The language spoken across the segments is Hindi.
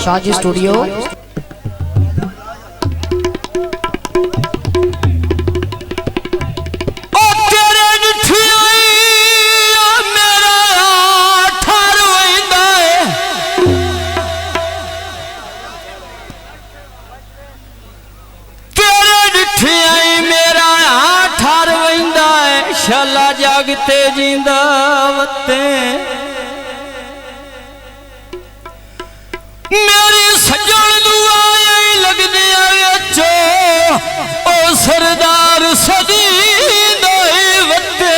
शाहजी स्टूडियो। शाला जागते जींदा वते मेरी सजन दुआए लगदी विचो ओ सरदार सदी वते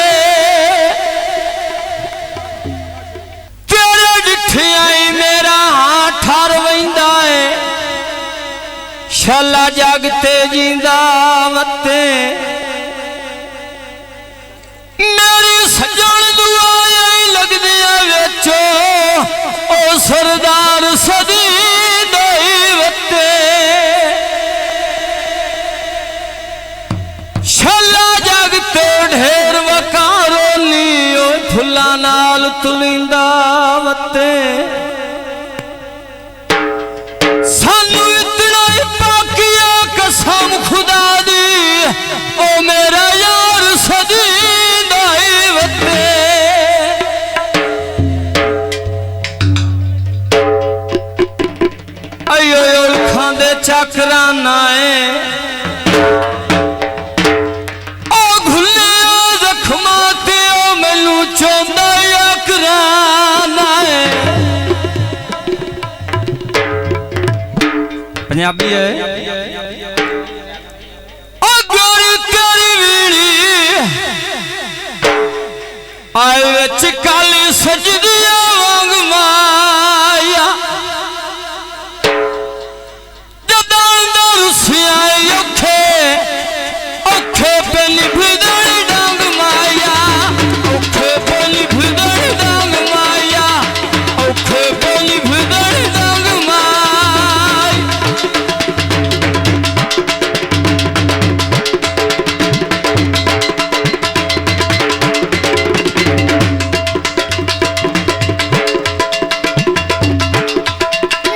तेरे डिठे आई मेरा ठार वैंदा है शाला जागते जींदा वते मेरी सजन दुआए लगदी विचो ओ सरदार सदी वते शाला जागते ढेर वकारो नी ओ फुल्ला नाल तुलिंदा वते सानू इतना पाकिया कसम खुदा दी ओ मेरा यार सदी खांदे चकराना है ओ घुले जख्मा ते ओ मैनू चौंदा कराना है। पंजाबी है ओ गोरी तेरी वीड़ी आए विच काली सजदिया वांग माया औखे औखे पे निभदड़ डांग माया औखे पे निभदड़ डांग माया औखे पे निभदड़ डांग माया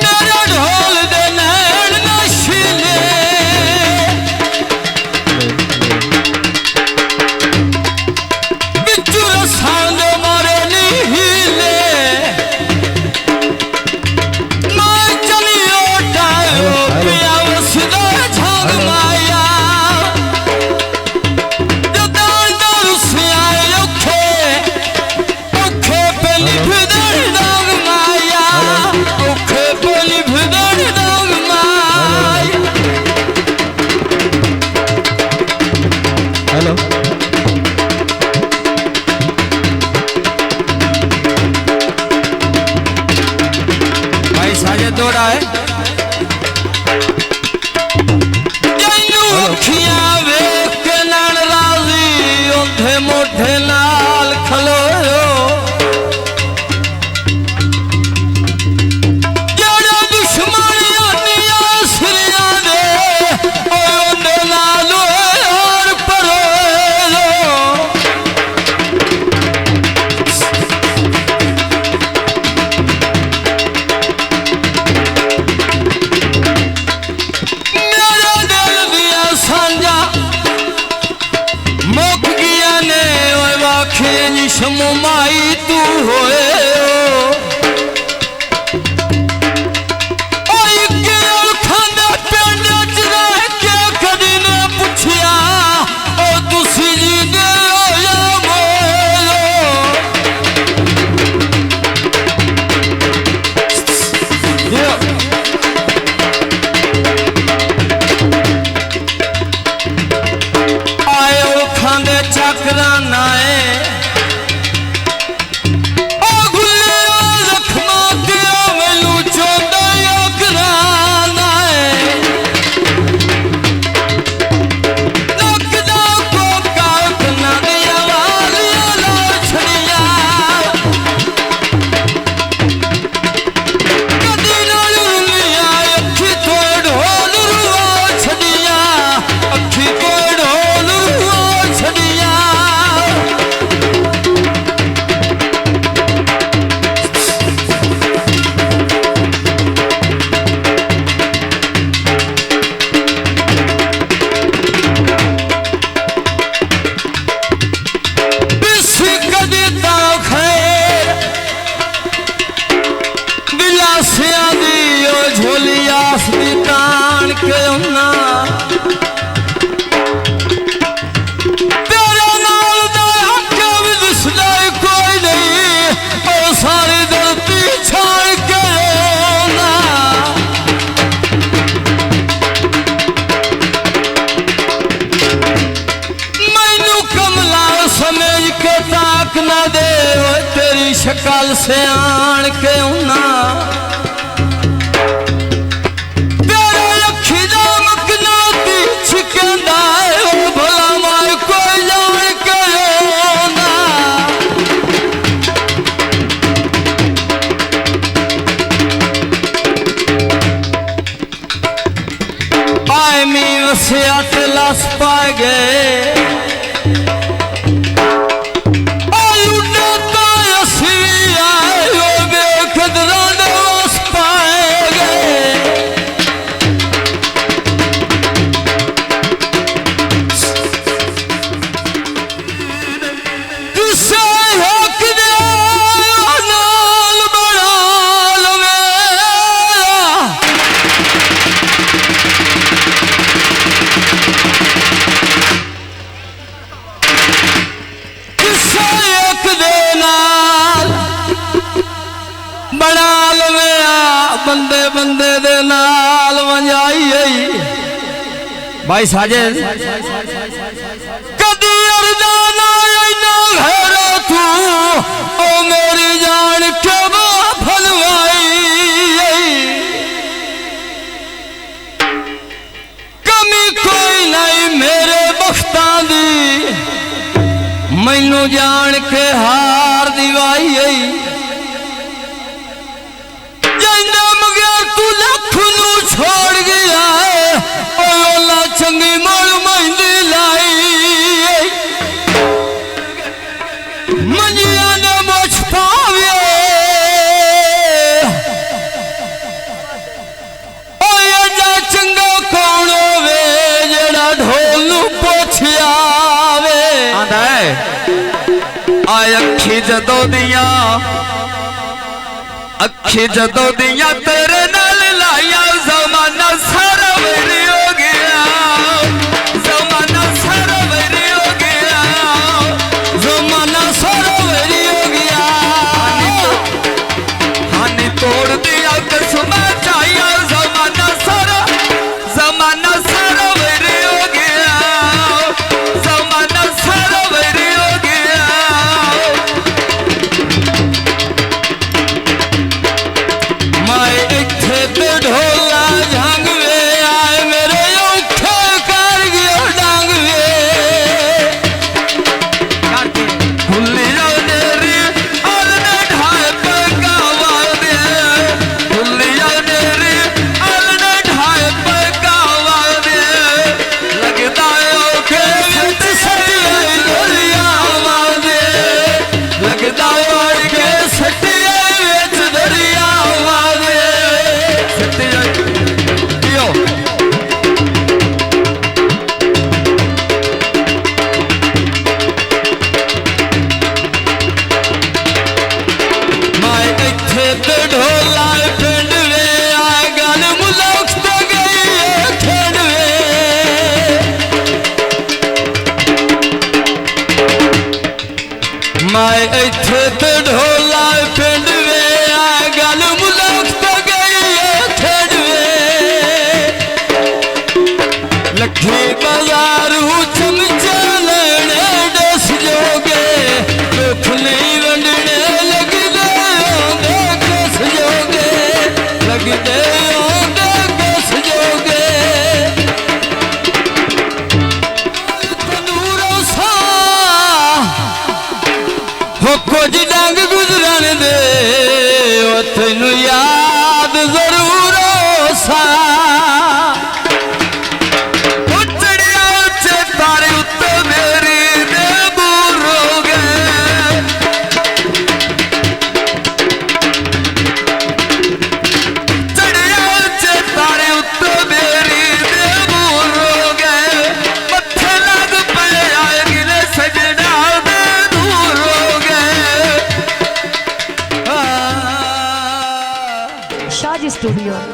मेरा ढोल दे नैन नशीले दौड़ा है अखियां वेख के नाल राजी ओंधे मोढे नाल खलोयो जेड़ा दुश्मन आनिया सिरिया दे ओंधे नाल और परोयो के उन्ना तेरे नाल दा हक भी दिसदा कोई नहीं ओ सारी धरती छाड़ के उन्ना मैनू कमला समझ के ताक ना दे तेरी शक्ल से आन के उन्ना से अटलस पा गए बंदे बंदे दे नाल वंजाई भाई साजिद कदी अरदाना इना घेरो तू ओ मेरी जान के फलवाई कमी कोई नहीं मेरे बख्तां दी मैनू जान के हार दिवाई छोड़ गया ओला चंगी मोड़ मेहंदी लाई मंजिया ने मुझ पावे जा चंगा कौन वे जेड़ा ढोल नू पोछिया वे आंदा है आ अखी जदों दियां तेरे नाल लाया जमाना सारा वेरी हो गया जमाना सारा वेरी हो गया जमाना सारा वेरी हो गया हानि तोड़ दिया कसम चाहिए जमाना सारा वेरी हो गया जमाना सारा वेरी हो गया मैं इत्थे ते ढोला झांग वे आए मेरे औखे कर गयो डांग वे हुल्ली जाओ तेरी अल ने ढाए पे गावा दे हुल्ली जाओ तेरी अल ने ढाए पे गावा दे लगदा औखे विच सटिया दरिया दे लगदा औखे सटिया विच दरिया ढोला पिंड वे आ गल मुलख तो गई खेड मैं इत्थे ते ढोला पिंड वे आ गल मुलख तो गई खेड लखी बाजारू चमचा लेने दस जोगे दुख नहीं वंडने लगदे कस जोगे लगदे कस जोगे तंदूरों सा हो कुछ डंग गुजरन दे तेनू याद जरूर सा Shadi Studio.